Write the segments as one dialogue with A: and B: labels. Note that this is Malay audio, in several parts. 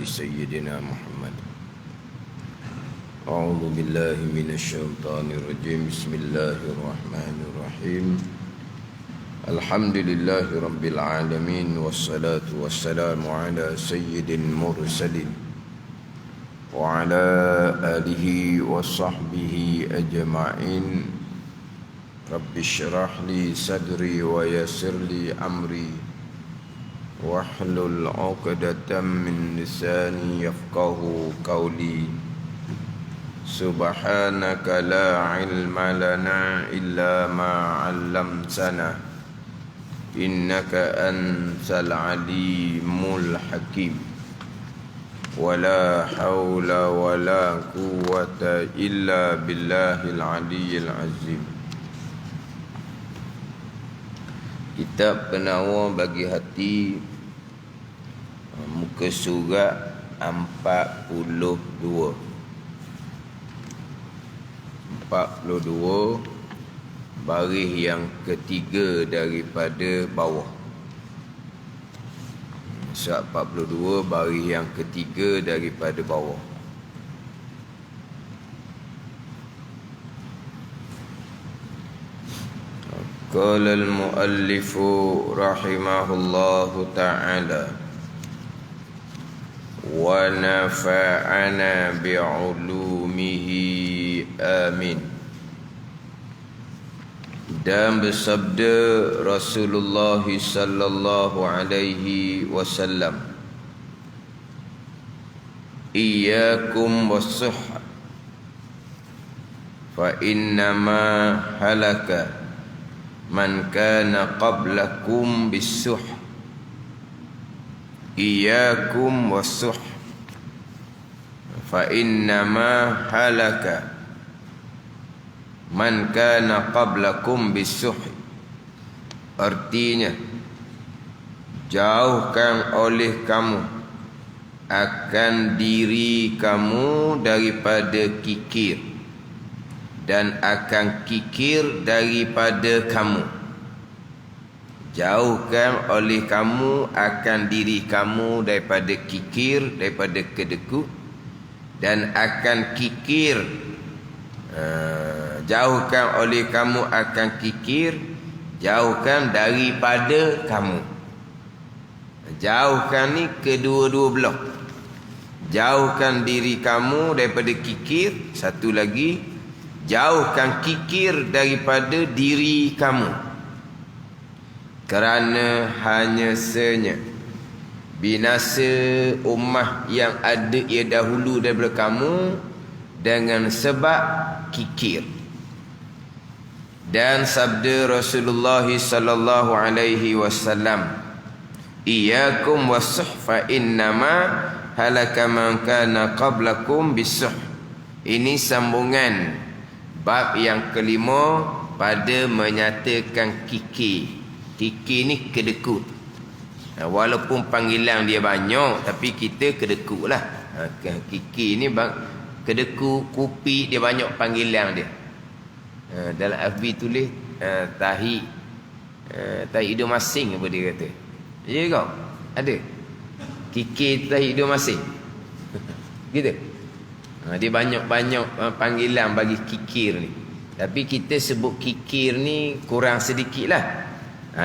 A: بسيدنا محمد. أعوذ بالله من الشيطان الرجيم. بسم الله الرحمن الرحيم. الحمد لله رب العالمين، والصلاة والسلام على سيد المرسلين وعلى آله وصحبه أجمعين. رب اشرح لي صدري ويسر لي أمري واحلل عقدة من لساني يفقه قولي. سبحانك لا علم لنا إلا ما علمتنا إنك أنت العليم الحكيم. ولا حول ولا قوة إلا بالله العلي العظيم. Kitab Penawar bagi Hati, muka surat 42. 42 baris yang ketiga daripada bawah. Surat 42 baris yang ketiga daripada bawah. Qala al-muallif rahimahullahu ta'ala wa nafa'ana bi'ulumihi amin. Dan bersabda Rasulullah sallallahu alaihi wasallam, iyyakum was-suhha fa innama halaka man kana qablakum bis-suh. Iyyakum was-suh fa innama halaka man kana qablakum bis-suh. Artinya, jauhkan oleh kamu akan diri kamu daripada kikir, dan akan kikir daripada kamu. Jauhkan oleh kamu akan diri kamu daripada kikir, daripada kedekut, dan akan kikir. Jauhkan oleh kamu akan kikir, jauhkan daripada kamu. Jauhkan ni kedua-dua belah. Jauhkan diri kamu daripada kikir. Satu lagi, jauhkan kikir daripada diri kamu. Kerana hanya senya binasa ummah yang ada ia dahulu daripada kamu dengan sebab kikir. Dan sabda Rasulullah sallallahu alaihi wasallam, iyyakum was-suh fa innama halaka man kana qablakum bis-suh. Ini sambungan bab yang kelima pada menyatakan kikir. Kikir ni kedekut. Walaupun panggilan dia banyak, tapi kita kedekut lah. Kikir ni kedekut, kupi, dia banyak panggilan dia. Dalam FB tulis tahi hidung masing apa dia kata. Ya kau? Ada? Kikir tahi hidung masing. Gitu. Dia banyak-banyak panggilan bagi kikir ni. Tapi kita sebut kikir ni kurang sedikit lah.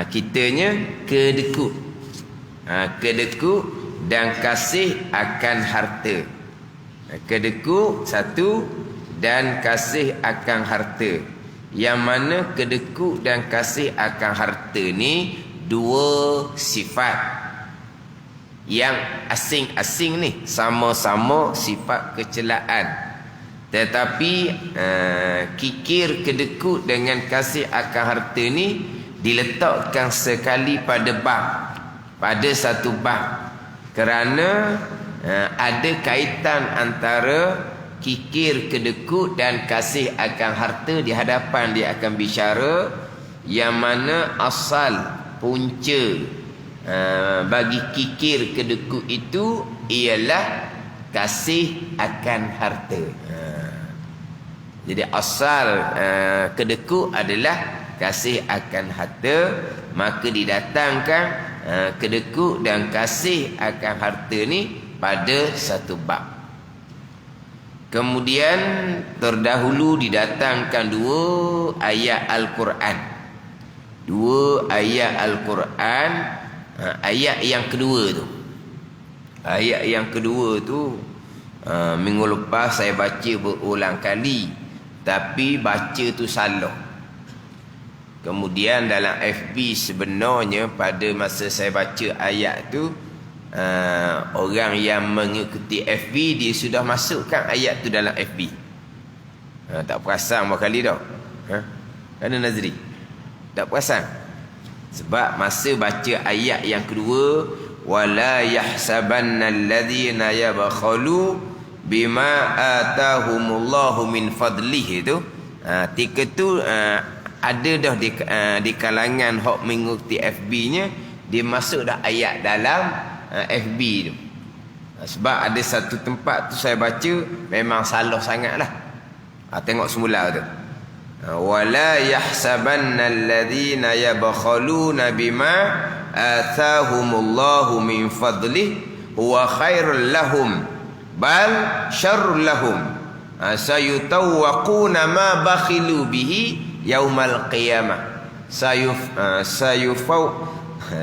A: Kitanya kedekut. Kedekut dan kasih akan harta. Kedekut satu, dan kasih akan harta. Yang mana kedekut dan kasih akan harta ni dua sifat yang asing-asing ni, sama-sama sifat kecelaan. Tetapi kikir, kedekut dengan kasih akan harta ni diletakkan sekali pada bab, pada satu bab. Kerana ada kaitan antara kikir, kedekut dan kasih akan harta. Di hadapan dia akan bicara yang mana asal, punca bagi kikir, kedekut itu ialah kasih akan harta. Jadi asal kedekut adalah kasih akan harta. Maka didatangkan kedekut dan kasih akan harta ni pada satu bab. Kemudian terdahulu didatangkan dua ayat Al-Quran. Dua ayat Al-Quran. Ayat yang kedua tu. Ayat yang kedua tu minggu lepas saya baca berulang kali. Tapi baca tu salah. Kemudian dalam FB sebenarnya pada masa saya baca ayat tu, orang yang mengikuti FB dia sudah masukkan ayat tu dalam FB. Tak perasan berapa kali dah. Ada Nazri? Tak perasan? Sebab masa baca ayat yang kedua, wala yahsabanna alladhina yabkhalu bima atahumullahu min fadlihi tu, ketika tu ada dah di kalangan hok mengikuti FB-nya, dia masuk dah ayat dalam FB tu. Sebab ada satu tempat tu saya baca memang salah sangatlah. Tengok semula tu. Wala yahsabanna alladhina yabkhaluna bima atahumullahu min fadlihi huwa khairul lahum bal syarrul lahum sayutawwaquna ma bakhilu bihi yaumal qiyamah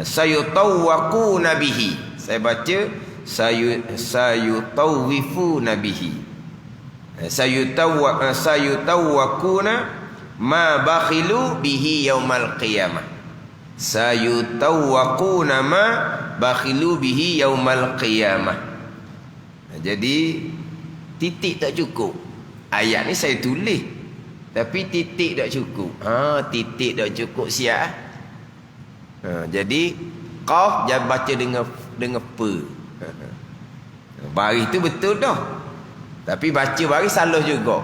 A: sayutawwaquna bihi. Saya baca sayutawwifuna bihi, sayutawwaquna ma bakhilu bihi yaumal qiyamah, sayutawwaquna ma bakhilu bihi yaumal qiyamah. Jadi titik tak cukup. Ayat ni saya tulis tapi titik tak cukup. Titik tak cukup siap. Jadi qaf jangan baca dengan pe. Baris tu betul dah. Tapi baca baris salah juga.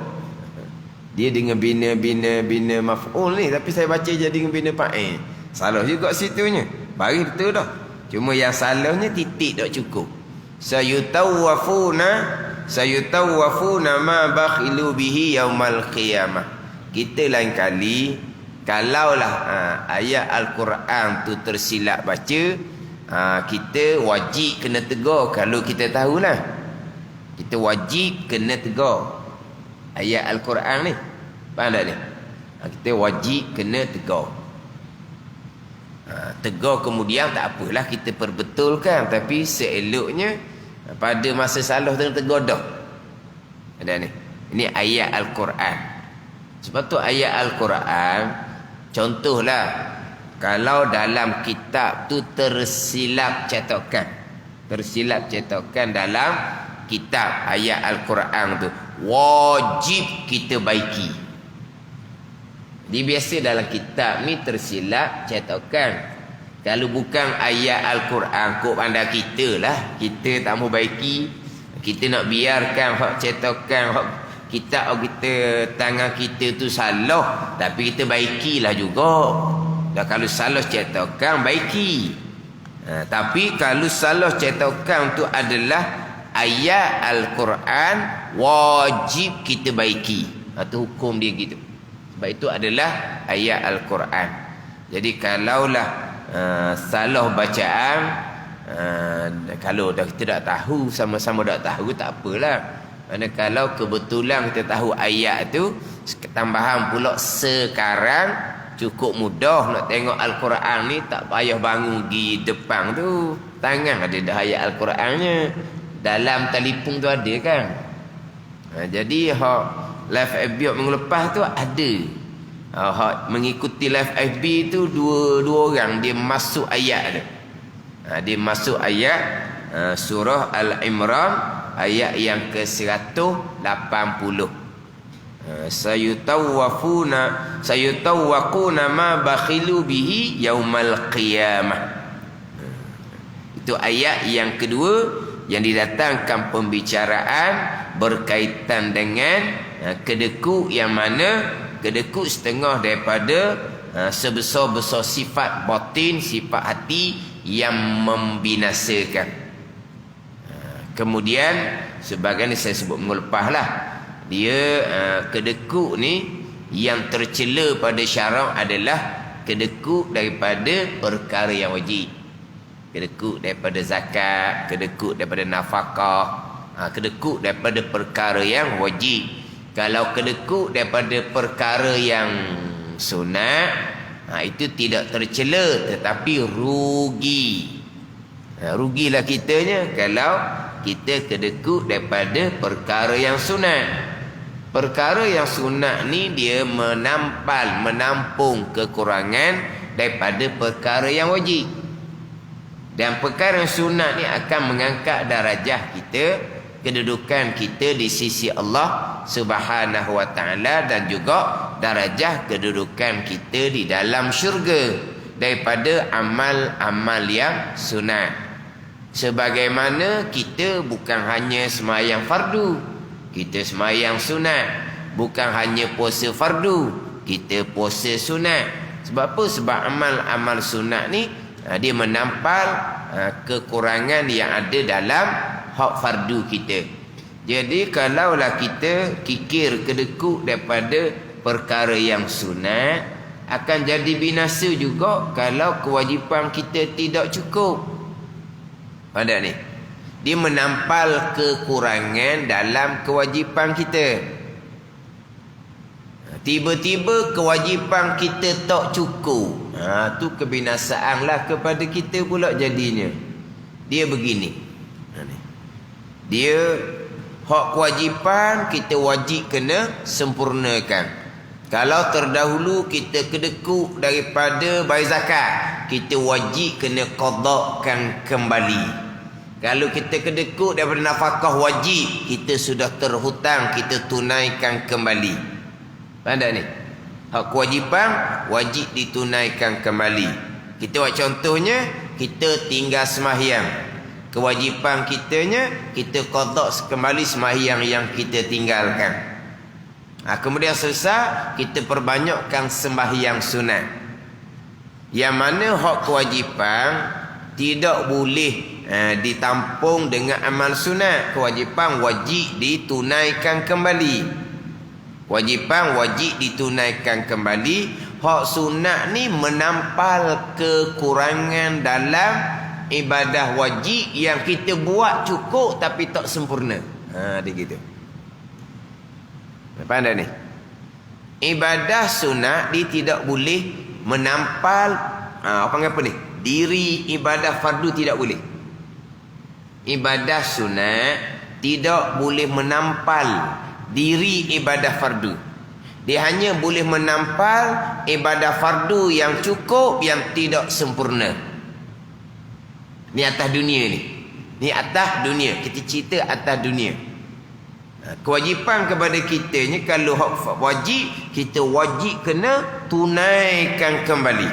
A: Dia dengan bina maf'ul ni, tapi saya baca jadi dengan bina fa'il. Salah juga situnya. Baris betul dah. Cuma yang salahnya titik tak cukup. Sayutawwafuna ma bakhilu bihi yaumal qiyamah. Kita lain kali kalaulah ayat Al-Quran tu tersilap baca, kita wajib kena tegur. Kalau kita tahulah, kita wajib kena tegur ayat Al-Quran ni. Faham tak ni? Kita wajib kena tegur. Tegur kemudian tak apalah, kita perbetulkan. Tapi seeloknya pada masa salah tu tegur dah. Ada ni. Ini ayat Al-Quran. Sebab tu ayat Al-Quran, contohlah kalau dalam kitab tu tersilap cetakan dalam kitab ayat Al-Quran tu, wajib kita baiki. Dia biasa dalam kitab ni tersilap cetakan. Kalau bukan ayat Al-Quran, kok pandai kita lah, kita tak mau baiki, kita nak biarkan hak cetakan, hak kitab kita, tangan kita tu salah, tapi kita baikilah juga. Dan kalau salah cetakan, baiki. Tapi kalau salah cetakan tu adalah ayat Al-Quran, wajib kita baiki. Itu hukum dia gitu. Sebab itu adalah ayat Al-Quran. Jadi kalaulah salah bacaan, kalau dah kita tak tahu, sama-sama tak tahu, tak apalah. Kerana kalau kebetulan kita tahu ayat tu, tambahan pula sekarang cukup mudah nak tengok Al-Quran ni, tak payah bangun di depan tu, tangan ada dah ayat Al-Qurannya, dalam telefon tu ada kan. Jadi hak live FB minggu lepas tu ada. Mengikuti live FB tu dua orang dia masuk ayat tu. Dia masuk ayat surah Al-Imran ayat yang ke-180. Sayutawwaquna ma bakhilu bihi yaumal qiyamah. Itu ayat yang kedua yang didatangkan pembicaraan berkaitan dengan kedekut, yang mana kedekut setengah daripada sebesar-besar sifat batin, sifat hati yang membinasakan. Kemudian sebagaimana saya sebut minggu lepas lah, dia kedekut ni yang tercela pada syarak adalah kedekut daripada perkara yang wajib. kedekut daripada zakat, kedekut daripada nafkah, kedekut daripada perkara yang wajib. Kalau kedekut daripada perkara yang sunat, itu tidak tercela tetapi rugi. Rugilah kitanya kalau kita kedekut daripada perkara yang sunat. Perkara yang sunat ni dia menampung kekurangan daripada perkara yang wajib. Dan perkara yang sunat ni akan mengangkat darajah kita, kedudukan kita di sisi Allah Subhanahu wa taala, dan juga darajah kedudukan kita di dalam syurga daripada amal-amal yang sunat. Sebagaimana kita bukan hanya sembahyang fardu, kita sembahyang sunat. Bukan hanya puasa fardu, kita puasa sunat. Sebab apa? Sebab amal-amal sunat ni dia menampal kekurangan yang ada dalam hak fardu kita. Jadi kalaulah kita kikir kedekut daripada perkara yang sunat, akan jadi binasa juga kalau kewajipan kita tidak cukup. Ada ni, dia menampal kekurangan dalam kewajipan kita. Tiba-tiba kewajipan kita tak cukup, tu kebinasaanlah kepada kita pula jadinya. Dia begini, dia hak kewajipan kita wajib kena sempurnakan. Kalau terdahulu kita kedekut daripada bayar zakat, kita wajib kena qadakan kembali. Kalau kita kedekut daripada nafkah wajib, kita sudah terhutang, kita tunaikan kembali. Faham tak ni? Hak kewajipan wajib ditunaikan kembali. Kita buat contohnya, kita tinggal sembahyang. Kewajipan kitanya, kita qada kembali sembahyang yang kita tinggalkan. Kemudian selesai, kita perbanyakkan sembahyang sunat. Yang mana hak kewajipan tidak boleh ditampung dengan amal sunat. Kewajipan wajib ditunaikan kembali. Kewajipan wajib ditunaikan kembali. Hak sunat ni menampal kekurangan dalam ibadah wajib yang kita buat cukup tapi tak sempurna. Dia gitu. Faham tak ni? Ibadah sunat dia tidak boleh menampal apa ni? Diri ibadah fardu tidak boleh. Ibadah sunat tidak boleh menampal diri ibadah fardu. Dia hanya boleh menampal ibadah fardu yang cukup, yang tidak sempurna. Ni atas dunia ni. Ni atas dunia. Kita cerita atas dunia. Kewajipan kepada kitanya, kalau hak wajib, kita wajib kena tunaikan kembali.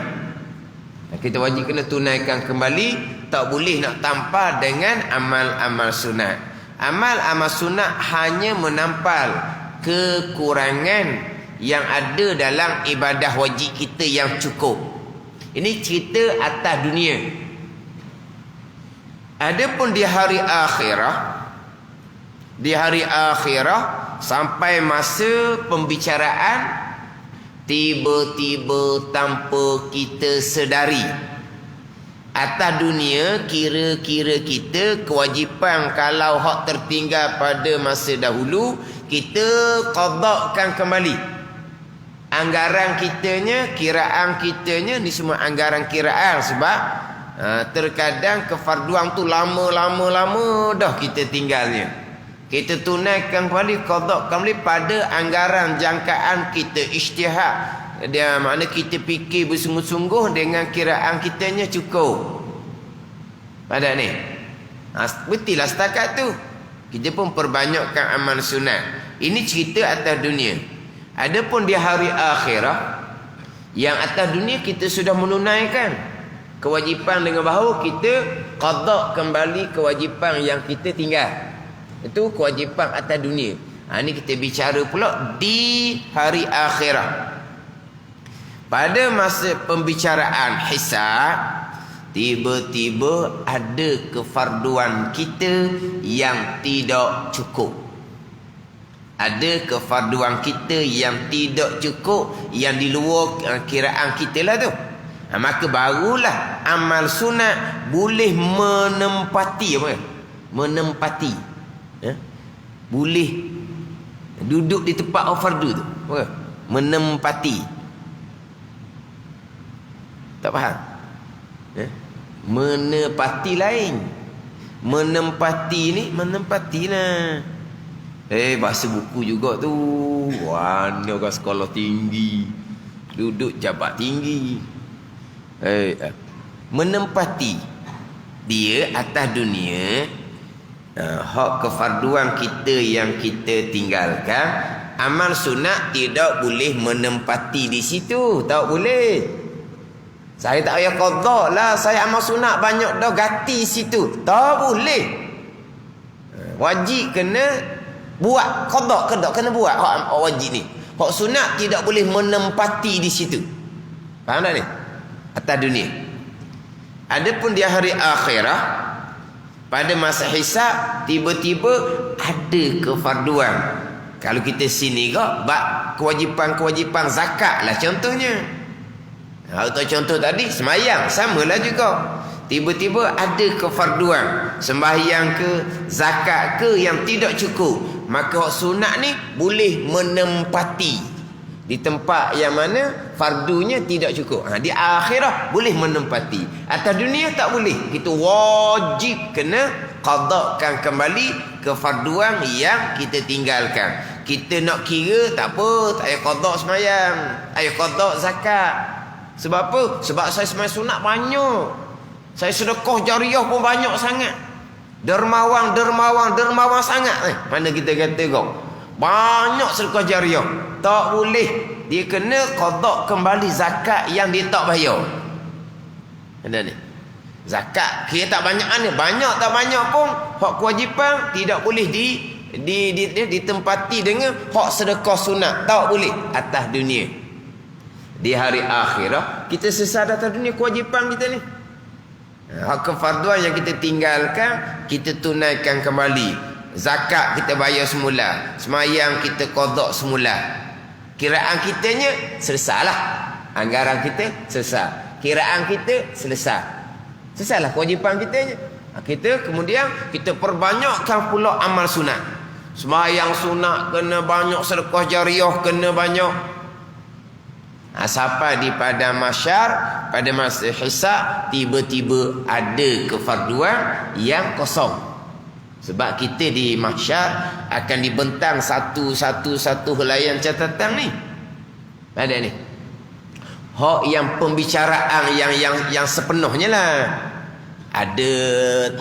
A: Kita wajib kena tunaikan kembali. Tak boleh nak tampal dengan amal-amal sunat. Amal-amal sunat hanya menampal kekurangan yang ada dalam ibadah wajib kita yang cukup. Ini cerita atas dunia. Adapun di hari akhirah, di hari akhirah sampai masa pembicaraan, tiba-tiba tanpa kita sedari, atas dunia kira-kira kita kewajipan kalau hak tertinggal pada masa dahulu, kita qadakan kembali. Anggaran kitanya, kiraan kitanya, ni semua anggaran kiraan. Sebab terkadang kefarduan tu lama-lama dah kita tinggalnya. Kita tunaikan kembali, qada kembali pada anggaran jangkaan kita, ijtihad. Dia makna kita fikir bersungguh-sungguh dengan kiraan kitanya cukup. Pada ni. Betul lah setakat tu. Kita pun perbanyakkan amal sunat. Ini cerita atas dunia. Adapun di hari akhirah, yang atas dunia kita sudah menunaikan kewajipan dengan bahawa kita qada kembali kewajipan yang kita tinggal. Itu kewajipan atas dunia. Ini kita bicara pula di hari akhirah. Pada masa pembicaraan hisab, tiba-tiba ada kefarduan kita yang tidak cukup. Ada kefarduan kita yang tidak cukup, yang di luar kiraan kita lah tu. Maka barulah amal sunat boleh menempati apa? Menempati. Boleh duduk di tempat fardu tu. Apa? Menempati. Tak faham? Menepati lain. Menempati ni menempatilah. Bahasa buku juga tu. Mana orang sekolah tinggi duduk jabat tinggi. Menempati dia atas dunia. Hak kefarduan kita yang kita tinggalkan, amal sunat tidak boleh menempati di situ. Tak boleh. Saya tak payah qada lah, saya amal sunat banyak dah ganti situ. Tak boleh. Wajib kena buat, qada kena buat hak wajib ni. Hak sunat tidak boleh menempati di situ. Faham tak ni? Atas dunia. Adapun di hari akhirah, pada masa hisab, tiba-tiba ada kefarduan. Kalau kita sini kok bab kewajipan zakat lah contohnya. Atau contoh tadi semayang samalah juga. Tiba-tiba ada kefarduan, sembahyang ke, zakat ke yang tidak cukup, maka hak sunat ni boleh menempati di tempat yang mana fardunya tidak cukup. Di akhirat boleh menempati. Atas dunia tak boleh. Kita wajib kena qadakan kembali kefarduan yang kita tinggalkan. Kita nak kira tak apa, tak payah qada semayang, tak payah qada zakat. Sebab apa? Sebab saya semayang sunat banyak. Saya sedekah jariah pun banyak sangat. Dermawan sangat. Mana kita kata kau? Banyak sedekah jariah. Tak boleh. Dia kena qada kembali zakat yang dia tak bayar. Ada ni. Zakat kira tak banyak ni. Banyak tak banyak pun hak kewajipan tidak boleh ditempati dengan hak sedekah sunat. Tak boleh atas dunia. Di hari akhirat kita sesat atas dunia kewajipan kita ni. Hak kefarduan yang kita tinggalkan kita tunaikan kembali. Zakat kita bayar semula, semayang kita qada semula. Kiraan kitanya selesailah. Anggaran kita selesai. Kiraan kita selesai. Selesailah kewajipan kitanya. Kita kemudian kita perbanyakkan pula amal sunat. Semayang sunat kena banyak, sedekah jariah kena banyak. Sampai di pada masyar, pada masa hisab, tiba-tiba ada kefarduan yang kosong. Sebab kita di mahsyar akan dibentang satu helaian catatan ni. Ada ni. Hak yang pembicaraan yang sepenuhnya lah. Ada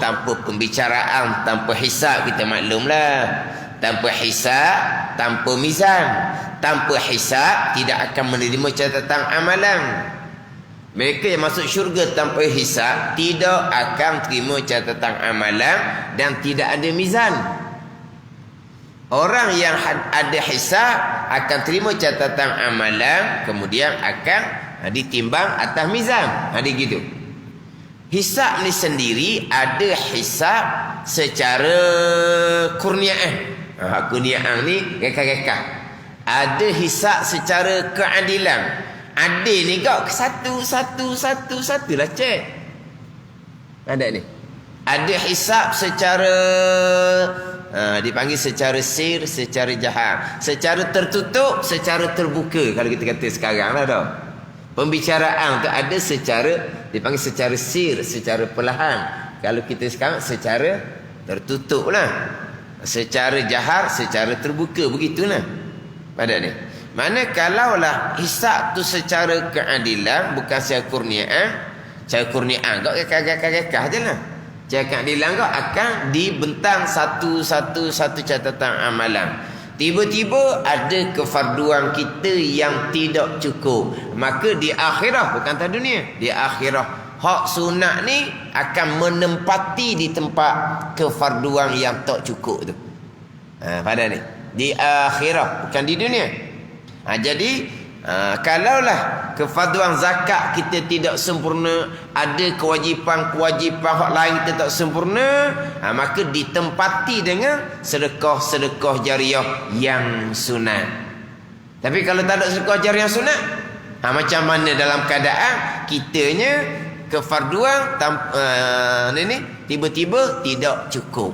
A: tanpa pembicaraan, tanpa hisab, kita maklumlah. Tanpa hisab, tanpa mizan. Tanpa hisab tidak akan menerima catatan amalan. Mereka yang masuk syurga tanpa hisab tidak akan terima catatan amalan dan tidak ada mizan. Orang yang ada hisab akan terima catatan amalan, kemudian akan ditimbang atas mizan. Ada gitu. Hisab ni sendiri ada hisab secara kurniaan. Kurniaan ni reka-reka. Ada hisab secara keadilan. Adil ni kau satu lah cek. Ada ni. Ada hisab secara dipanggil secara sir, secara jahat, secara tertutup, secara terbuka. Kalau kita kata sekarang lah dah. Pembicaraan tu ada secara dipanggil secara sir, secara perlahan. Kalau kita sekarang secara tertutup lah. Secara jahat, secara terbuka, begitulah. Pada ni. Mana kalaulah hisab tu secara keadilan, bukan secara kurniaan. Secara kurniaan kau kekak-kekak je lah. Secara keadilan kau akan dibentang satu catatan amalan. Tiba-tiba ada kefarduan kita yang tidak cukup. Maka di akhirah, bukan atas dunia, di akhirah hak sunat ni akan menempati di tempat kefarduan yang tak cukup tu. Pada ni di akhirah, bukan di dunia. Jadi kalaulah kefarduan zakat kita tidak sempurna, ada kewajipan hak lain kita tak sempurna, maka ditempati dengan sedekah jariah yang sunat. Tapi kalau tak ada sedekah jariah sunat, macam mana dalam keadaan kitanya kefarduan tiba-tiba tidak cukup.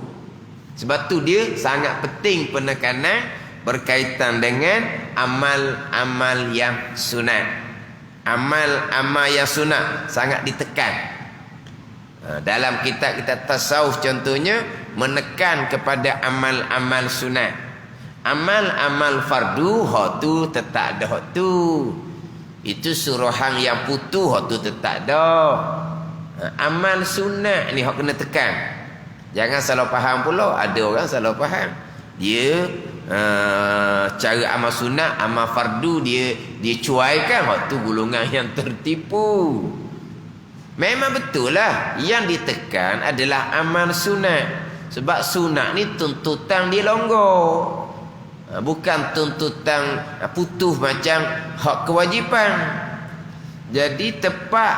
A: Sebab tu dia sangat penting penekanan berkaitan dengan amal-amal yang sunat. Amal-amal yang sunat sangat ditekan. Dalam kitab kita tasawuf contohnya menekan kepada amal-amal sunat. Amal-amal fardu hak tu tetap ada hak tu. Itu suruhan yang putus hak tu tetap ada. Amal sunat ni hak kena tekan. Jangan salah faham pula. Ada orang salah faham. Dia cara amal sunat, amal fardu dia cuaikan, hak tu golongan yang tertipu. Memang betul lah yang ditekan adalah amal sunat. Sebab sunat ni tuntutan dia longgar. Bukan tuntutan putus macam hak kewajipan. Jadi tepat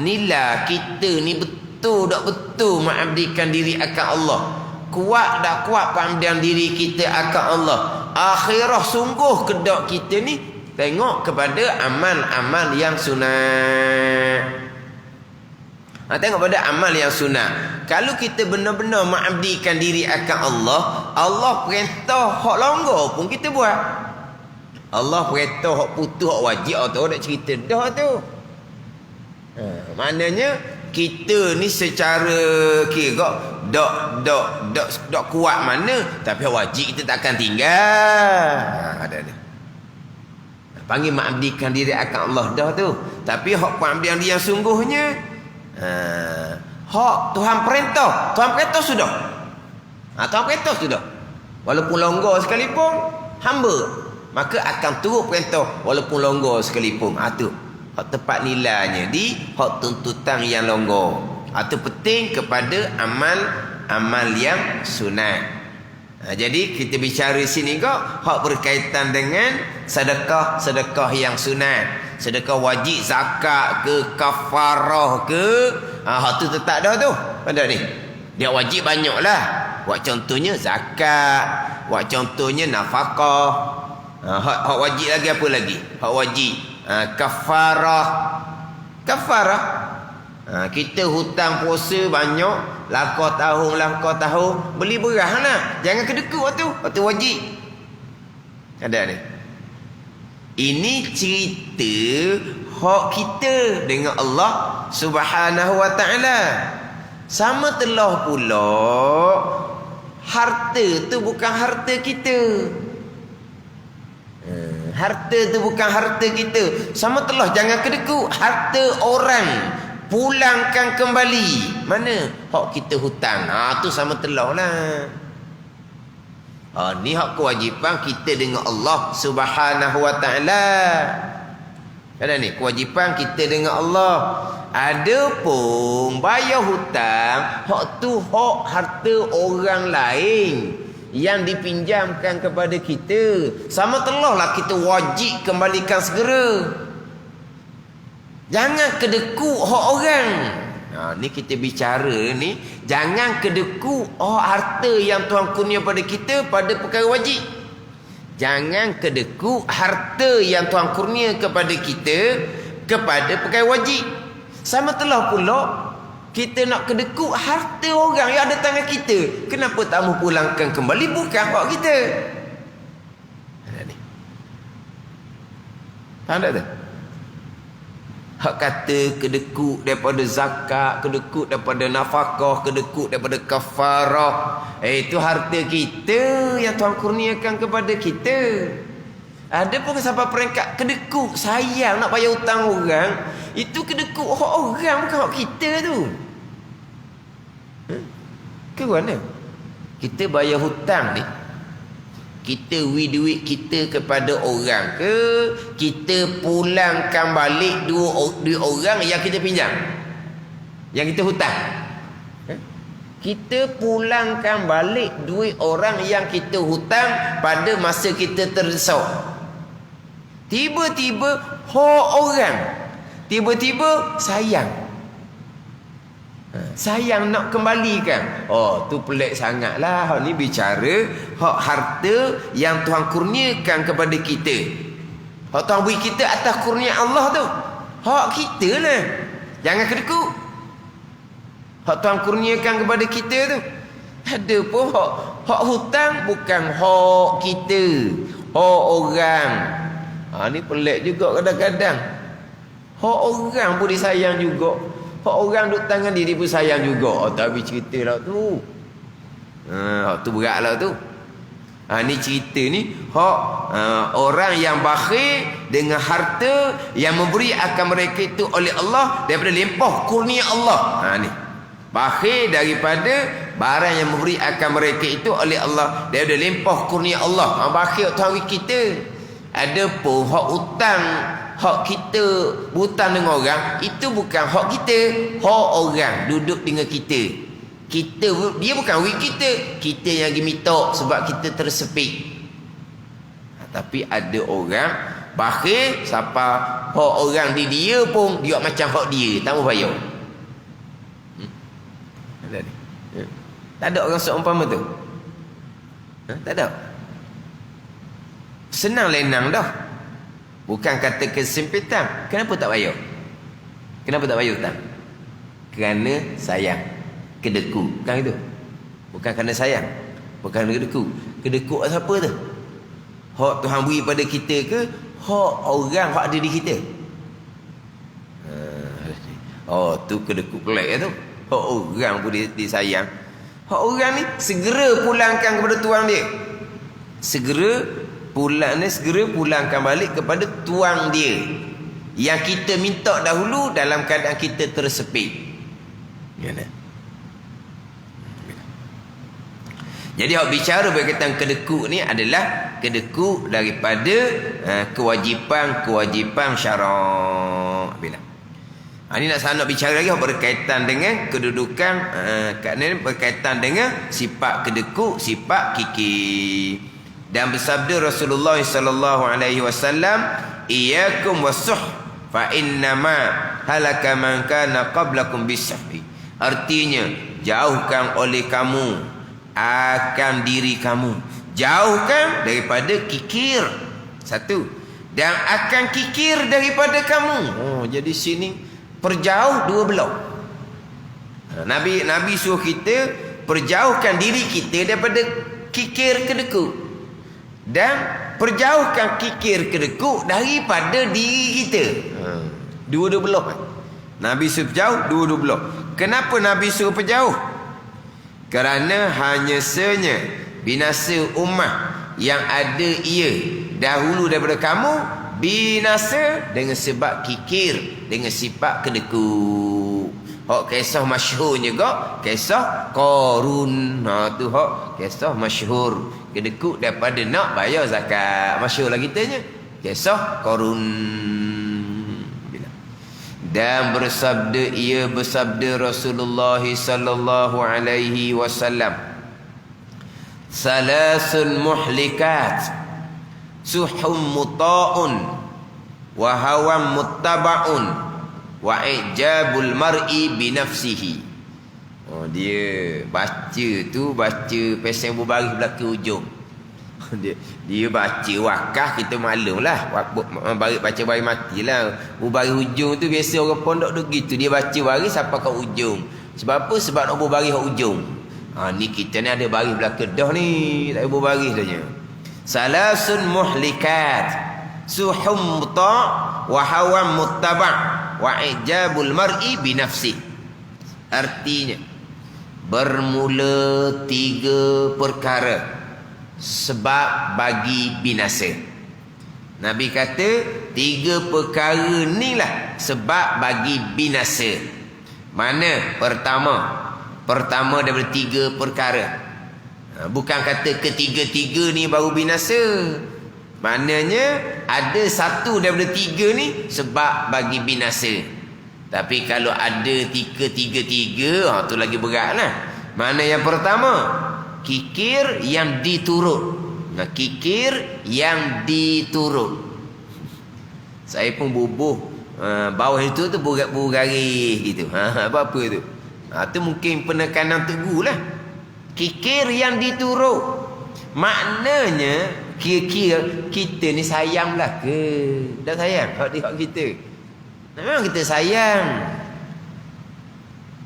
A: nilai kita ni betul tak betul mengabdikan diri akan Allah. Kuat tak kuat pengabdian diri kita akan Allah. Akhirah sungguh kedak kita ni tengok kepada amal-amal yang sunat. Tengok pada amal yang sunat. Kalau kita benar-benar mengabdikan diri akan Allah, Allah perintah hak longgar pun kita buat. Allah perintah hak putus hak wajib atau nak cerita dah tu. Maknanya kita ni secara kira dok kuat mana, tapi wajib kita takkan tinggal. Ada. Panggil mengabdikan diri akan Allah dah tu. Tapi hak pengabdian dia yang sungguhnya hak Tuhan perintah sudah. Tuhan perintah sudah. Walaupun longgar sekalipun hamba, maka akan turut perintah walaupun longgar sekalipun. Tu hak tepat nilainya di hak tuntutan yang longgar. Itu penting kepada amal yang sunat. Jadi kita bicara sini kok hak berkaitan dengan sedekah yang sunat. Sedekah wajib, zakat ke, kafarah ke, hak tu tetap dah tu. Ada ni. Dia wajib banyaklah. Buat contohnya zakat, buat contohnya nafkah. Hak wajib lagi apa lagi? Hak wajib kafarah. Kita hutang puasa banyak, lakau tahun, beli beras lah. Jangan kedekut waktu wajib. Ada ni. Ini cerita hak kita dengan Allah Subhanahu wa taala. Sama telah pula harta tu bukan harta kita. Harta tu bukan harta kita. Sama telah jangan kedekut harta orang. Pulangkan kembali. Mana hak kita hutang? Tu sama telah lah. Ni hak kewajipan kita dengan Allah Subhanahu wa taala. Ada ni kewajipan kita dengan Allah. Adapun bayar hutang, hak tu hak harta orang lain yang dipinjamkan kepada kita. Sama telah lah kita wajib kembalikan segera. Jangan kedekut hak orang. Ni kita bicara ni, jangan kedekut harta yang Tuhan kurnia pada kita pada perkara wajib. Jangan kedekut harta yang Tuhan kurnia kepada kita kepada perkara wajib. Sama telah pula kita nak kedekut harta orang yang ada tangan kita. Kenapa tak mau pulangkan kembali? Bukan hak kita. Ada ni. Faham tak tu? Hak kata kedekut daripada zakat, kedekut daripada nafkah, kedekut daripada kafarah. Itu harta kita yang Tuhan kurniakan kepada kita. Ada pun sampai peringkat kedekut sayang nak bayar hutang orang. Itu kedekut hak orang, bukan hak kita tu. Ke mana? Kita bayar hutang ni, kita duit kita kepada orang ke, kita pulangkan balik duit orang yang kita pinjam, yang kita hutang. Kita pulangkan balik duit orang yang kita hutang pada masa kita terdesak. Tiba-tiba hak orang, tiba-tiba sayang nak kembalikan. Tu pelik sangatlah. Hak ni bicara hak harta yang Tuhan kurniakan kepada kita. Hak Tuhan beri kita atas kurnia Allah tu. hak kita lah. Jangan kedekut. Hak Tuhan kurniakan kepada kita tu. Ada pun hak hutang bukan hak kita, hak orang. Ni pelik juga kadang-kadang. Hak orang pun disayang juga. Hak orang duduk tangan diri pun sayang juga. Tapi cerita lah tu. Hak tu berat lah tu. Ni cerita ni hak orang yang bakhil dengan harta yang memberi akan mereka itu oleh Allah daripada limpah kurnia Allah. Ni bakhil daripada barang yang memberi akan mereka itu oleh Allah daripada limpah kurnia Allah. Bakhil Tuhan kita. Ada pun hak utang, hak kita hutang dengan orang, itu bukan hak kita, hak orang duduk dengan kita. Kita, dia bukan duit kita yang pergi minta sebab kita tersepit. Tapi ada orang bakhil siapa hak orang di dia pun dia macam hak dia, tak mau bayar. Tak ada orang seumpama tu. Tak ada. Senang lenang dah. Bukan kata kesempitan. Kenapa tak bayar? Kenapa tak bayar hutang? Kerana sayang. Kedeku. Bukan itu. Bukan kerana sayang. Bukan kerana kedeku. Kedeku siapa tu? Hak Tuhan beri pada kita ke? Hak orang hak ada di kita? Tu kedeku pelik tu. Hak orang pun disayang. Hak orang ni segera pulangkan kepada tuan dia. Segera pulangkan balik kepada tuan dia. Yang kita minta dahulu dalam keadaan kita tersepit. Jadi hak bicara berkaitan kedekut ni adalah kedekut daripada kewajipan syarak. Ini nak bicara lagi berkaitan dengan kedudukan berkaitan dengan sifat kedekut, sifat kikir. Dan bersabda Rasulullah sallallahu alaihi wasallam, "Iyyakum wasuh fa innama halaka man kana qablakum bisahhi." Artinya, jauhkan oleh kamu akan diri kamu, jauhkan daripada kikir. Satu. Dan akan kikir daripada kamu. Jadi sini perjauh dua belah. Nabi suruh kita perjauhkan diri kita daripada kikir kedekut. Dan perjauhkan kikir kedekut daripada diri kita. Dua-dua belah. Nabi suruh jauh dua-dua belah. Kenapa Nabi suruh berjauh? Kerana hanya senya binasa ummah yang ada ia dahulu daripada kamu binasa dengan sebab kikir, dengan sifat kedekut. Hak kisah masyhur juga, kisah Qarun. Tu hak kisah masyhur. Kedekut daripada nak bayar zakat. Masyhur lah kitanya. Kisah Qarun. Dan bersabda Rasulullah sallallahu alaihi wasallam, "Salasun muhlikat, suhum muta'un, wa hawan muttaba'un, wa ijabul mar'i binafsihi." Dia baca pesen berbaris belakang ujung. Dia baca wakah, kita maklum lah. Baca baris matilah. Berbaris ujung tu biasa orang pondok tu gitu. Dia baca baris sampai ke ujung. Sebab apa? Sebab nak berbaris ke ujung. Ni kita ni ada baris belakang dah ni. Tak ada berbaris dah. Salasun muhlikat, suhum muta' wa hawan muttaba' wa ijabul mar'i binafsi. Artinya bermula tiga perkara sebab bagi binasa. Nabi kata tiga perkara ni lah sebab bagi binasa. Mana? Pertama daripada tiga perkara. Bukan kata ketiga-tiga ni baru binasa. Maknanya ada satu daripada tiga ni sebab bagi binasa. Tapi kalau ada tiga-tiga, tu lagi berat lah. Mana yang pertama? Kikir yang diturut. Kikir yang diturut. Saya pun bubuh bawah itu tu bergaris gitu. Apa tu? Tu mungkin penekanan teguh lah. Kikir yang diturut. Maknanya kira-kira kita ni sayang lah ke? Dah sayang hak kita. Memang kita sayang.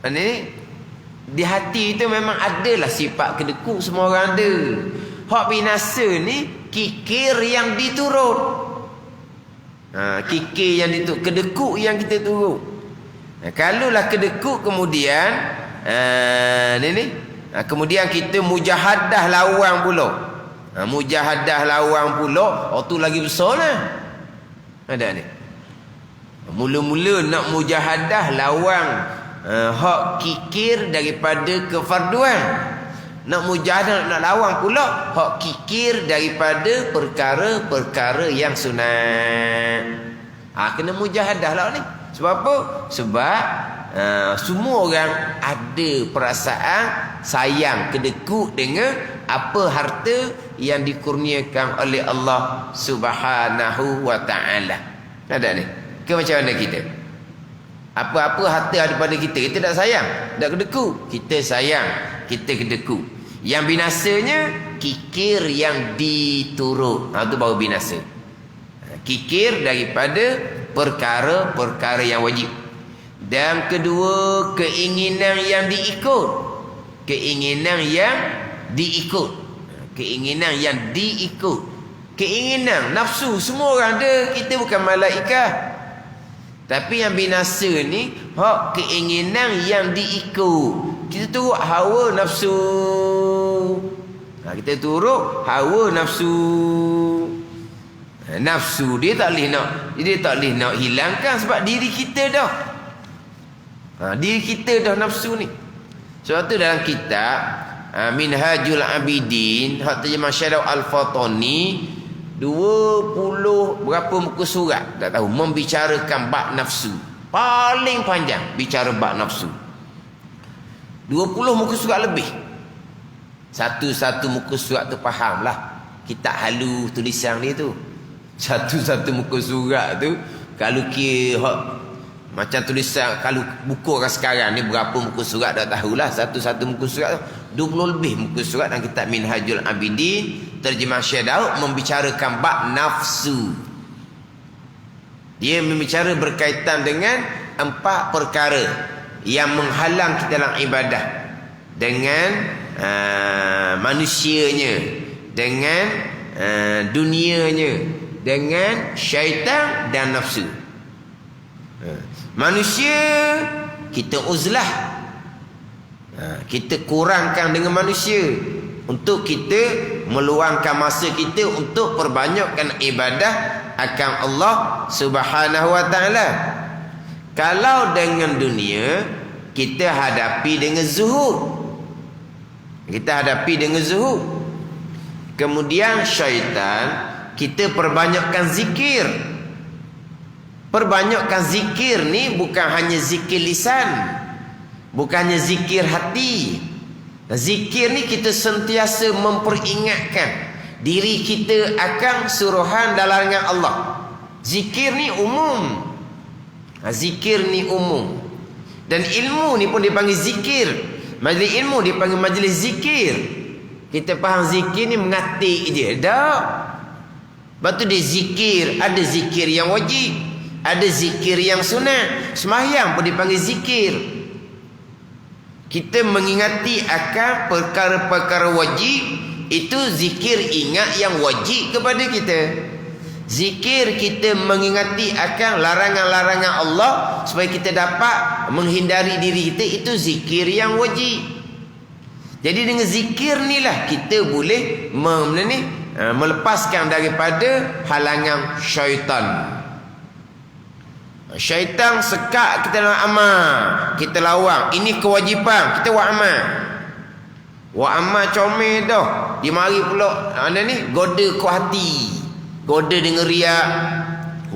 A: Ini di hati itu memang adalah sifat kedekut, semua orang ada. Hak binasa ni kikir yang diturut. Kikir yang diturut, kedekut yang kita turut. Kalaulah kedekut kemudian kemudian kita mujahadah lawan pula. Mujahadah lawan pula, tu lagi besar lah. Ada ni. Mula-mula nak mujahadah lawan hak kikir daripada kefarduan. Nak mujahadah nak lawan pula hak kikir daripada perkara-perkara yang sunat. Kena mujahadah lah ni. Sebab apa? Sebab semua orang ada perasaan sayang, kedekut dengan apa harta yang dikurniakan oleh Allah Subhanahu wa taala. Ada ni. Ke macam mana kita? Apa-apa harta ada pada kita, kita tak sayang, tak kedekut. Kita sayang, kita kedekut. Yang binasanya kikir yang diturut. Itu baru binasa. Kikir daripada perkara-perkara yang wajib. Dan kedua, keinginan yang diikut. Keinginan yang diikut. Keinginan yang diikut. Keinginan, nafsu, semua orang ada. Kita bukan malaikat. Tapi yang binasa ni hak keinginan yang diikut. Kita turut hawa nafsu. Kita turut hawa nafsu. Nafsu dia tak boleh nak hilangkan sebab diri kita dah. Diri kita dah nafsu ni. Sebab tu dalam kitab Minhajul Abidin, hak terjemah Syarah Al-Fatani, 20 berapa muka surat tak tahu membicarakan bab nafsu. Paling panjang bicara bab nafsu. 20 muka surat lebih. Satu-satu muka surat tu fahamlah. Kita halu tulisan dia tu. Satu-satu muka surat tu kalau kira macam tulisan, kalau buku orang sekarang ni berapa muka surat dah tahulah. Satu-satu muka surat tu 20 lebih muka surat dalam kitab Minhajul Abidin, terjemah Syekh Daud, membicarakan bab nafsu. Dia membicara berkaitan dengan 4 perkara yang menghalang kita dalam ibadah. Dengan manusianya, dengan dunianya, dengan syaitan dan nafsu. Manusia kita uzlah, kita kurangkan dengan manusia untuk kita meluangkan masa kita untuk perbanyakkan ibadah akan Allah Subhanahu wa taala. Kalau dengan dunia kita hadapi dengan zuhud. Kita hadapi dengan zuhud. Kemudian syaitan kita perbanyakkan zikir. Perbanyakkan zikir ni bukan hanya zikir lisan, bukannya zikir hati. Zikir ni kita sentiasa memperingatkan diri kita akan suruhan dan larangan Allah. Zikir ni umum. Zikir ni umum. Dan ilmu ni pun dipanggil zikir. Majlis ilmu dipanggil majlis zikir. Kita faham zikir ni mengatik je. Tak. Lepas tu dia zikir. Ada zikir yang wajib, ada zikir yang sunat. Sembahyang pun dipanggil zikir. Kita mengingati akan perkara-perkara wajib. Itu zikir ingat yang wajib kepada kita. Zikir kita mengingati akan larangan-larangan Allah supaya kita dapat menghindari diri kita. Itu zikir yang wajib. Jadi dengan zikir ni lah kita boleh melepaskan daripada halangan syaitan. Syaitan sekat kita dalam amal, kita lawan. Ini kewajipan, kita buat amal. Buat amal comel dah. Dia mari pula goda ku hati. Goda dengan riak,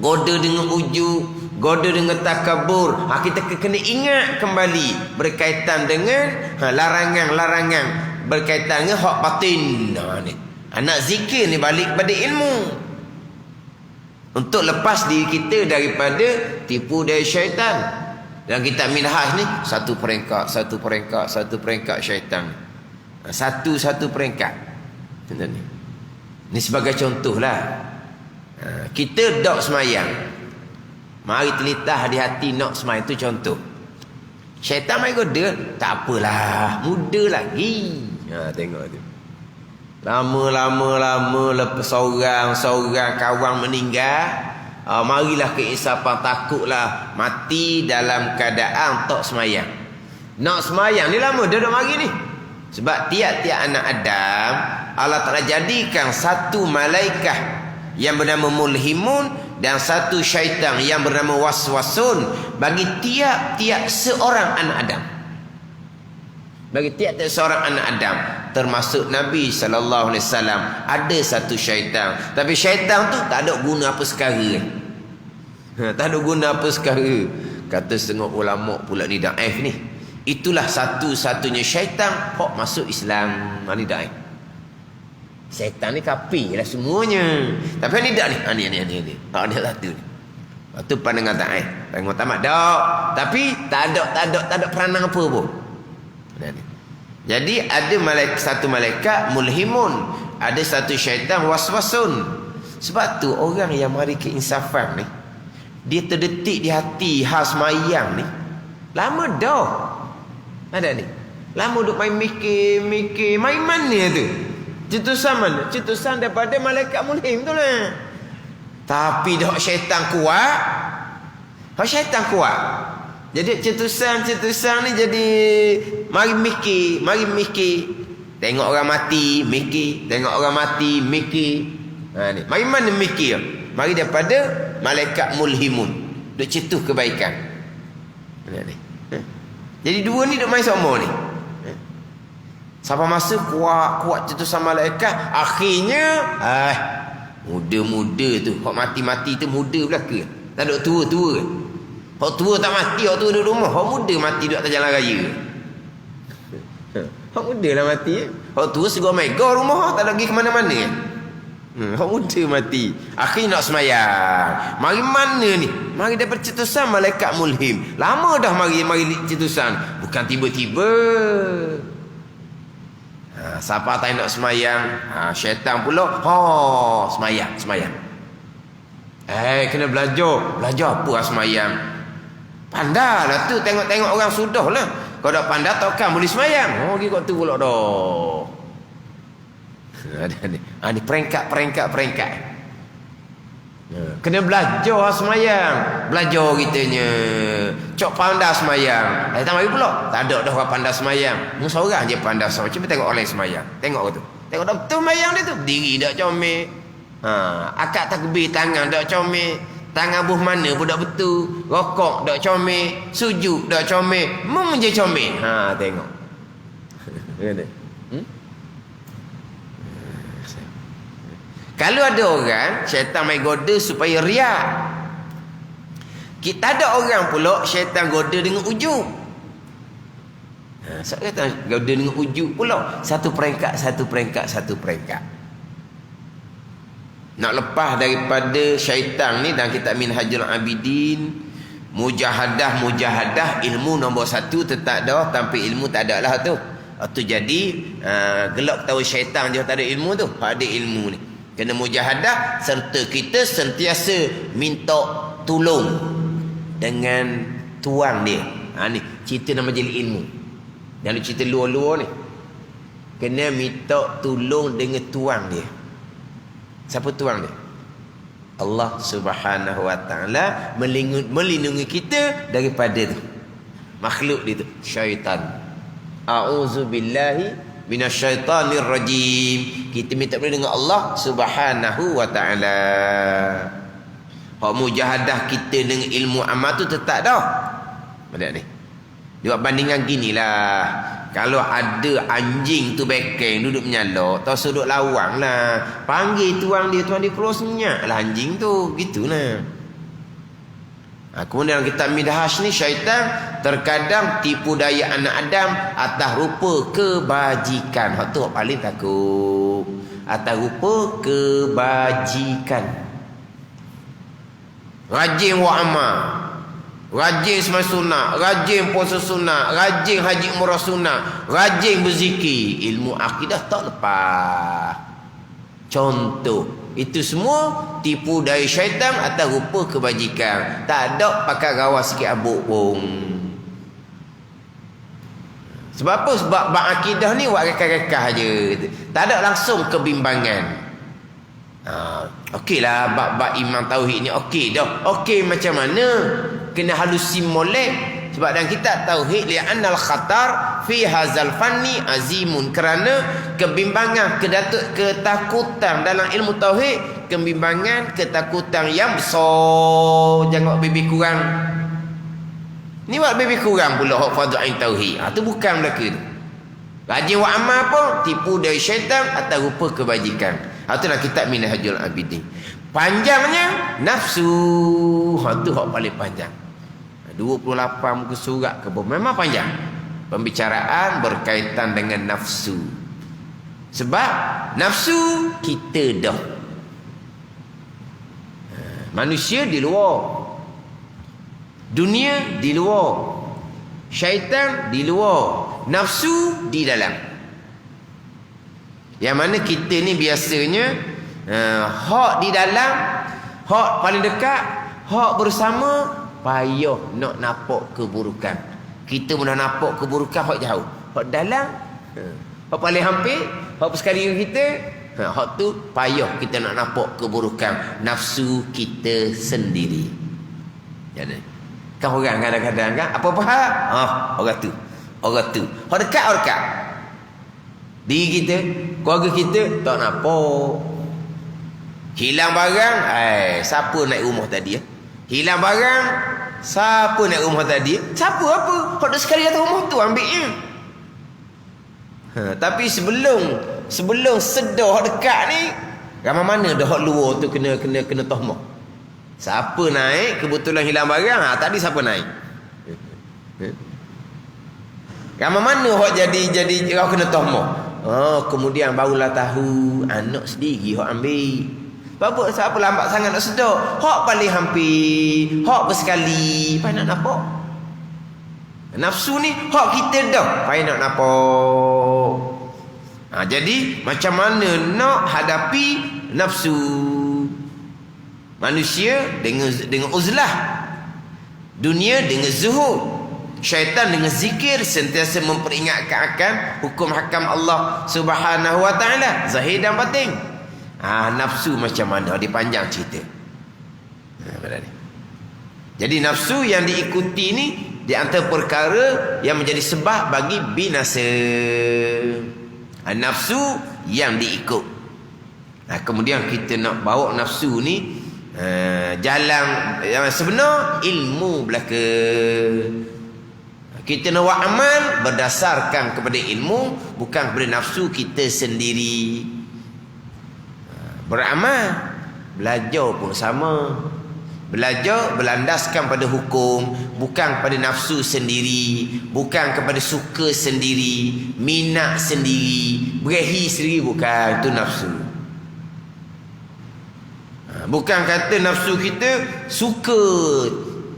A: goda dengan ujub, goda dengan takabur. Kita kena ingat kembali berkaitan dengan larangan-larangan, berkaitan dengan hak batin. Anak zikir ni balik pada ilmu. Untuk lepas diri kita daripada tipu dari syaitan. Dalam kitab Minhaj ni satu peringkat syaitan. Satu peringkat. Ini sebagai contoh lah. Kita dok semayang. Mari telitah di hati nak semai itu contoh. Syaitan mai goda, tak apalah, muda lagi. Tengok tu. Lama lepas seorang kawan meninggal, marilah keinsafan, takutlah mati dalam keadaan tak semayang. Nak semayang ni lama dia duduk mari ni. Sebab tiap-tiap anak Adam Allah Ta'ala jadikan satu malaikat yang bernama mulhimun dan satu syaitan yang bernama waswasun bagi tiap-tiap seorang anak Adam. Bagi tiap-tiap seorang anak Adam, termasuk Nabi SAW, ada satu syaitan. Tapi syaitan tu tak ada guna apa sekarang. Tak ada guna apa sekarang. Kata setengah ulama pula ni daif ni. Itulah satu-satunya syaitan hok masuk Islam. Ni daif. Syaitan ni kafir lah semuanya. Tapi ni tak ni. Ni satu ni. Lepas tu pandangan daif. Pandangan tamat tak. Tapi tak ada peranan apa pun. Jadi ada satu malaikat mulhimun, ada satu syaitan waswasun. Sebab tu orang yang mari keinsafan ni, dia terdetik di hati khas mayang ni, lama dah ada ni, lama duk main mikir main mana tu, cetusan mana, cetusan daripada malaikat mulhim tu lah. Tapi dah syaitan kuat, jadi cetusan ni jadi mari mikir. Tengok orang mati, mikir. Tengok orang mati, mikir. Ni. Mari mana mikir? Mari daripada malaikat mulhimun. Duk cetus kebaikan. Ni. Jadi dua ni duk main sama ni. Sampai masa kuat cetusan malaikat, akhirnya muda-muda tu, hok mati-mati tu muda belaka. Tak duk tua-tua. Hak tua tak mati, hak tua duduk rumah. Hak muda mati duduk atas jalan raya. Hak muda lah mati. Hak tua segera mega rumah, tak ada pergi ke mana-mana. Hak muda mati. Akhirnya nak semayang. Mari mana ni? Mari daripada cetusan malaikat mulhim. Lama dah mari cetusan. Bukan tiba-tiba. Siapa tak nak semayang? Syaitan pula. Semayang. Kena belajar. Belajar apa semayang? Pandailah tu, tengok-tengok orang sudah lah. Kalau tak pandai takkan boleh semayang. Pergi kat tu pula dah. Ni perengkat. Kena belajar semayang. Belajar kitanya. Cok pandai semayang. Tak mari pula. Tak ada dah orang pandai semayang. Seorang je pandai semayang. Cuba tengok orang semayang. Tengok tu. Tengok dah betul semayang dia tu. Berdiri dah comel. Akak takbir tangan dah comel. Tangan buh mana pun dah betul. Rokok dah comel. Sujud dah comel. Je comel. Tengok. Kalau ada orang syaitan mai goda supaya riak. Kita ada orang pula syaitan goda dengan ujub. Saya kata goda dengan ujub pula. Satu peringkat. Nak lepas daripada syaitan ni dalam kitab Minhajul Abidin, mujahadah ilmu nombor 1 tetap dah, tanpa ilmu tak ada lah tu. Tu jadi gelak tahu syaitan je tak ada ilmu tu. Ada ilmu ni kena mujahadah, serta kita sentiasa minta tolong dengan tuan dia. Ni cerita nama majlis ilmu. Jangan cerita luar-luar ni. Kena minta tolong dengan tuan dia. Siapa tuan dia? Allah Subhanahu wa taala melindungi kita daripada tu. Makhluk dia tu, syaitan. A'udzubillahi minasyaitanir rajim. Kita minta perlindungan dengan Allah Subhanahu wa taala. Hak mujahadah kita dengan ilmu amal tu tetap dah. Ada ni. Dia buat bandingan ginilah. Kalau ada anjing tu bekeng duduk menyalak, tak sudut lawang lah. Panggil tuan dia keluar senyap lah anjing tu. Gitulah. Kemudian kita Midhash ni, syaitan terkadang tipu daya anak Adam atas rupa kebajikan. Hak tu paling takut. Atas rupa kebajikan. Rajin buat amal, rajin sembahyang sunat, rajin puasa sunat, rajin haji umrah sunat, rajin berzikir. Ilmu akidah tak lepas. Contoh, itu semua tipu daya syaitan atas rupa kebajikan. Tak ada pakai gawas sikit abuk pun. Sebab apa? Sebab bab akidah ni buat rekah-rekah je. Tak ada langsung kebimbangan. Okeylah bab iman tauhid ni okey dah. Okey macam mana? Kena halusi molek. Sebab dalam kitab tauhid li'annal khatar fi hazal fanni azimun, kerana kebimbangan, ketakutan dalam ilmu tauhid, kebimbangan, ketakutan yang besar. Jangan lebih kurang. Ni buat lebih kurang pula hak fardhu tauhid. Tu bukan belaka tu. Rajin buat amal pun tipu dari syaitan atau rupa kebajikan. Itulah kitab Minhajul Abidin. Panjangnya nafsu. Tu hak paling panjang. 28 muka surat ke bawah. Memang panjang. Pembicaraan berkaitan dengan nafsu. Sebab nafsu kita dah. Manusia di luar. Dunia di luar, syaitan di luar, nafsu di dalam. Yang mana kita ni biasanya hak di dalam, hak paling dekat, hak bersama, payah nak nampak keburukan. Kita pun dah nampak keburukan hak jauh. Hak dalam, hak paling hampir, hak persekali kita, hak tu payah kita nak nampak keburukan nafsu kita sendiri. Jadi kan orang kadang-kadang kan apa-apa hal? Orang tu. Hak dekat, hak dekat. Diri kita, keluarga kita tak nampak. Hilang barang, siapa naik rumah tadi ya? Hilang barang, siapa naik rumah tadi? Siapa apa? Hak dah sekali datang rumah tu ambil. Tapi sebelum sedar hak dekat ni, ramai mana dah hak luar tu kena tahmah. Siapa naik kebetulan hilang barang, tadi siapa naik? Ramai mana hak jadi kau kena tahmah. Kemudian barulah tahu anak sendiri hak ambil. Siapa lambat sangat nak sedar? Hak paling hampir, hak bersekali, payah nak nampak. Nafsu ni hak kita dah, payah nak nampak. Jadi macam mana nak hadapi nafsu? Manusia dengan uzlah, dunia dengan zuhud, syaitan dengan zikir, sentiasa memperingatkan akan hukum hakam Allah Subhanahu wa taala, zahir dan batin. Nafsu macam mana? Dia panjang cerita. Jadi nafsu yang diikuti ni di antara perkara yang menjadi sebab bagi binasa. Nafsu yang diikut. Kemudian kita nak bawa nafsu ni jalan yang sebenar, ilmu belaka. Kita nak buat amal berdasarkan kepada ilmu, bukan kepada nafsu kita sendiri. Beramal, belajar pun sama. Belajar berlandaskan pada hukum, bukan pada nafsu sendiri, bukan kepada suka sendiri, minat sendiri, berehi sendiri, bukan. Itu nafsu. Bukan kata nafsu kita suka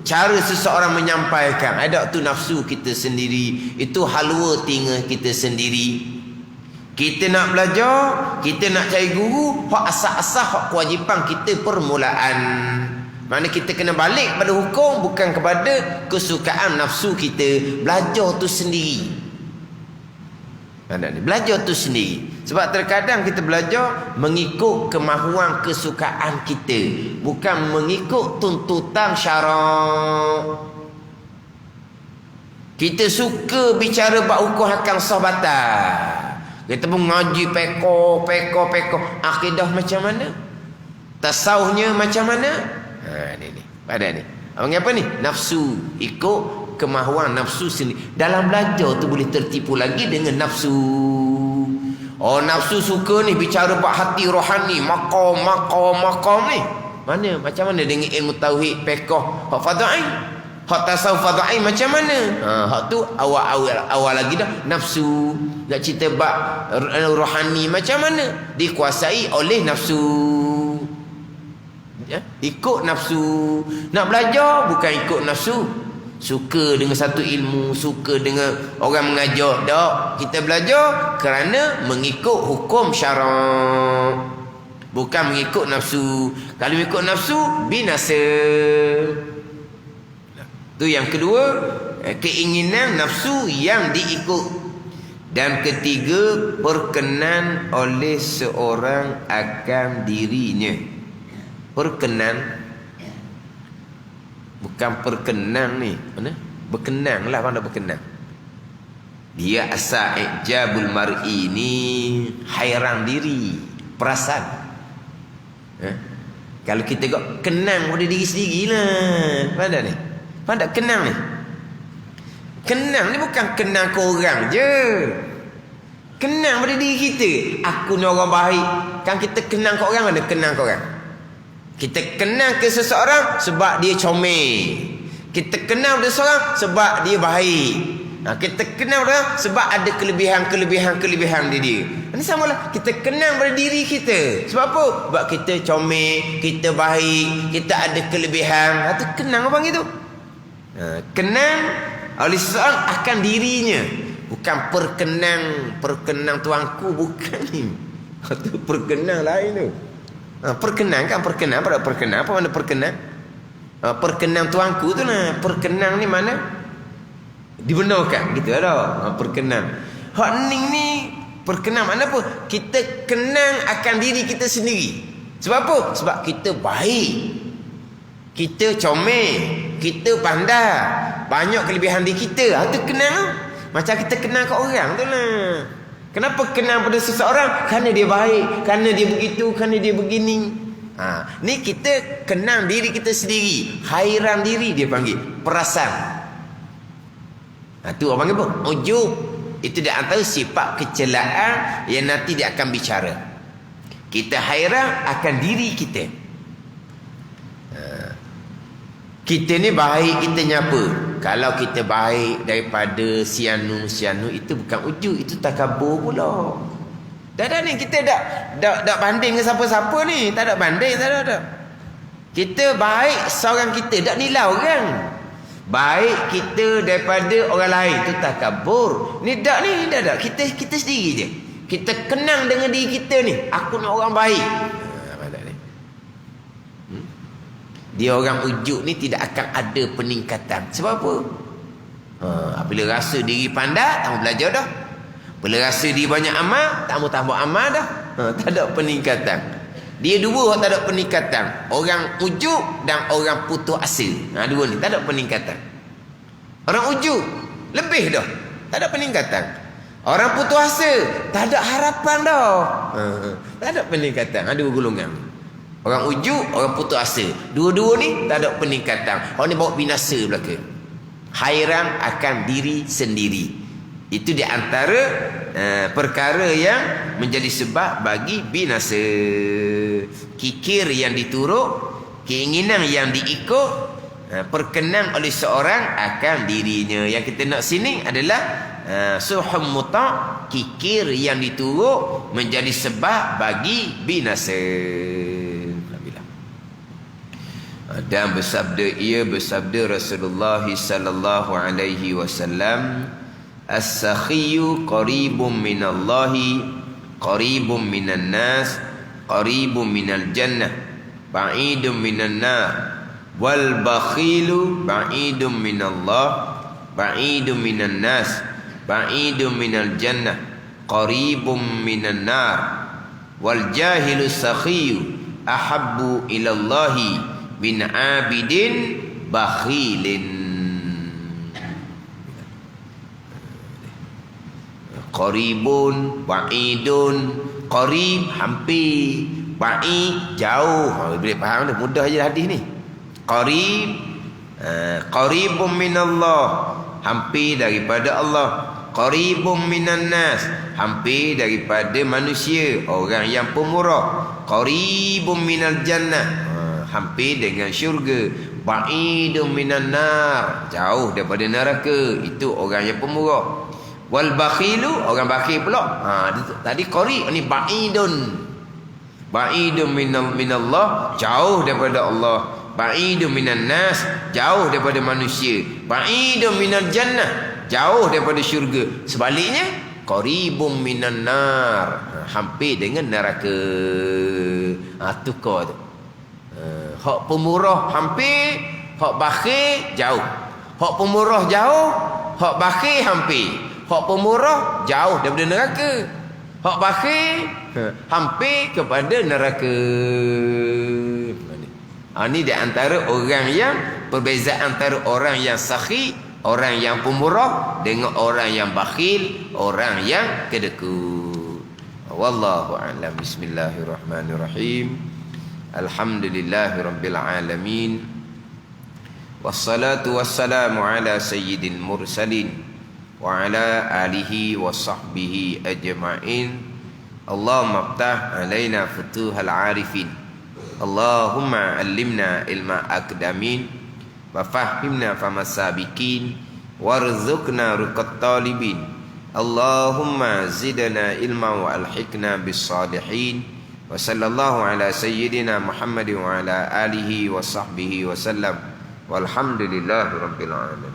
A: cara seseorang menyampaikan. Ada tu nafsu kita sendiri. Itu halwa telinga kita sendiri. Kita nak belajar, kita nak cari guru, hak asas-asas, hak kewajipan kita permulaan. Mana kita kena balik pada hukum, bukan kepada kesukaan nafsu kita. Belajar tu sendiri. Belajar tu sendiri. Sebab terkadang kita belajar mengikut kemahuan kesukaan kita, bukan mengikut tuntutan syarak. Kita suka bicara bab hukum hakam sah batal. Kita pun ngaji peko. Akidah macam mana? Tasawufnya macam mana? Ni. Pada ni. Panggil apa ni? Nafsu. Ikut kemahuan nafsu sendiri. Dalam belajar tu boleh tertipu lagi dengan nafsu. Nafsu suka ni bicara bab hati rohani, maqam ni. Mana? Macam mana dengan ilmu tauhid, fiqh, hak fardhu, hak tasawuf fardhu macam mana? Hak tu awal lagi dah nafsu. Nak cerita bab rohani macam mana? Dikuasai oleh nafsu. Ikut nafsu. Nak belajar bukan ikut nafsu. Suka dengan satu ilmu, suka dengan orang mengajar. Tak, kita belajar kerana mengikut hukum syarak. Bukan mengikut nafsu. Kalau mengikut nafsu, binasa. Itu yang kedua, keinginan nafsu yang diikut. Dan ketiga, perkenan oleh seorang akan dirinya. Perkenan, bukan perkenan ni. Mana? Berkenan lah, mana berkenan. Dia asal ijabul mar'i ni hairan diri, perasan. Kalau kita kenang pada diri sendiri lah. Faham ni? Faham tak kenang ni? Kenang ni bukan kenang ke orang je. Kenang pada diri kita. Aku ni orang baik. Kan kita kenang ke orang, ada kenang ke orang. Kita kenang ke seseorang sebab dia comel. Kita kenal pada seseorang sebab dia baik. Kita kenal dia sebab ada kelebihan di dia. Ini samalah, kita kenal pada diri kita. Sebab apa? Sebab kita comel, kita baik, kita ada kelebihan. Itu kenang apa gitu? Kenang oleh seseorang akan dirinya. Bukan perkenang tuanku, bukan ni. Itu perkenang lain tu. Perkenang kan, perkenang pada perkenang. Apa mana perkenang? Perkenang tuanku tu lah. Perkenang ni mana? Dibenarkan gitu ada. Perkenang. Hak ni perkenang mana apa? Kita kenang akan diri kita sendiri. Sebab apa? Sebab kita baik. Kita comel, kita pandai. Banyak kelebihan di kita. Itu kenal. Macam kita kenal kat orang tu lah. Kenapa kenal pada seseorang? Kerana dia baik, kerana dia begitu, kerana dia begini. Ni kita kenal diri kita sendiri. Hairan diri dia panggil. Perasan. Tu orang panggil apa? Ujub. Itu di antara sifat kecelaan yang nanti dia akan bicara. Kita hairan akan diri kita. Kita ni baik, kita nyapa. Kalau kita baik daripada sianu itu bukan ujub, itu takabur pula. Dah ni kita dak banding dengan siapa-siapa ni, tak ada banding, tak ada. Kita baik seorang kita, dak nilai orang. Baik kita daripada orang lain, itu takabur. Ni dak. Kita sendiri je. Kita kenang dengan diri kita ni, aku ni orang baik. Dia orang ujub ni tidak akan ada peningkatan. Sebab apa? Bila rasa diri pandai, tak mau belajar dah. Bila rasa diri banyak amal, tak mau tambah amal dah. Tak ada peningkatan. Dia dua tak ada peningkatan. Orang ujub dan orang putus asa. Dua ni tak ada peningkatan. Orang ujub lebih dah, tak ada peningkatan. Orang putus asa tak ada harapan dah. Tak ada peningkatan. Dua golongan. Orang ujub, orang putus asa. Dua-dua ni tak ada peningkatan. Orang ni bawa binasa belaka. Hairan akan diri sendiri. Itu di antara perkara yang menjadi sebab bagi binasa. Kikir yang diturut, keinginan yang diikut, perkenan oleh seorang akan dirinya. Yang kita nak sini adalah suhum muta', kikir yang diturut menjadi sebab bagi binasa. Dan bersabda Rasulullah sallallahu alaihi wasallam, as-sakhiyyu qaribun minallahi, qaribun minan nas, qaribun minal jannah, ba'idun minan nar, wal bakhilu ba'idun minallah, ba'idun minan nas, ba'idun minal jannah, qaribun minan nar, wal jahilu sakhiyyu ahabbu ilallahi bin abidin bakhilin. Qaribun, ba'idun. Qarib hampir, ba'id jauh. Boleh faham dah, mudah je hadis ni. Qarib, qaribun minallah, hampir daripada Allah. Qaribun minan nas, hampir daripada manusia, orang yang pemurah. Qaribun minal jannah, hampir dengan syurga. Ba'idun minan nar, jauh daripada neraka. Itu orang yang pemurah. Wal bakhilu, orang bakhil pula. Tadi qarib, ni ba'idun. Ba'idun minallah, jauh daripada Allah. Ba'idun minan nas, jauh daripada manusia. Ba'idun minal jannah, jauh daripada syurga. Sebaliknya, qaribun minan nar, hampir dengan neraka. tukar tu. Hak pemurah hampir, hak bakhil jauh. Hak pemurah jauh, hak bakhil hampir. Hak pemurah jauh daripada neraka. Hak bakhil hampir kepada neraka. Ini di antara orang yang perbezaan antara orang yang sakhi, orang yang pemurah dengan orang yang bakhil, orang yang kedekut. Wallahu a'lam. Bismillahirrahmanirrahim. Alhamdulillahirabbil alamin. Wassalatu wassalamu ala sayyidil mursalin wa ala alihi wa sahbihi ajma'in. Allahumma aftah alaina futuhal arifin. Allahumma allimna ilma akdamin wa fahimna famasabikin warzuqna ruqat talibin. Allahumma zidna ilma wa alhiqna bis salihin. Wa sallallahu ala sayyidina Muhammadin wa ala alihi wa sahbihi wa sallam. Walhamdulillahi rabbil alamin.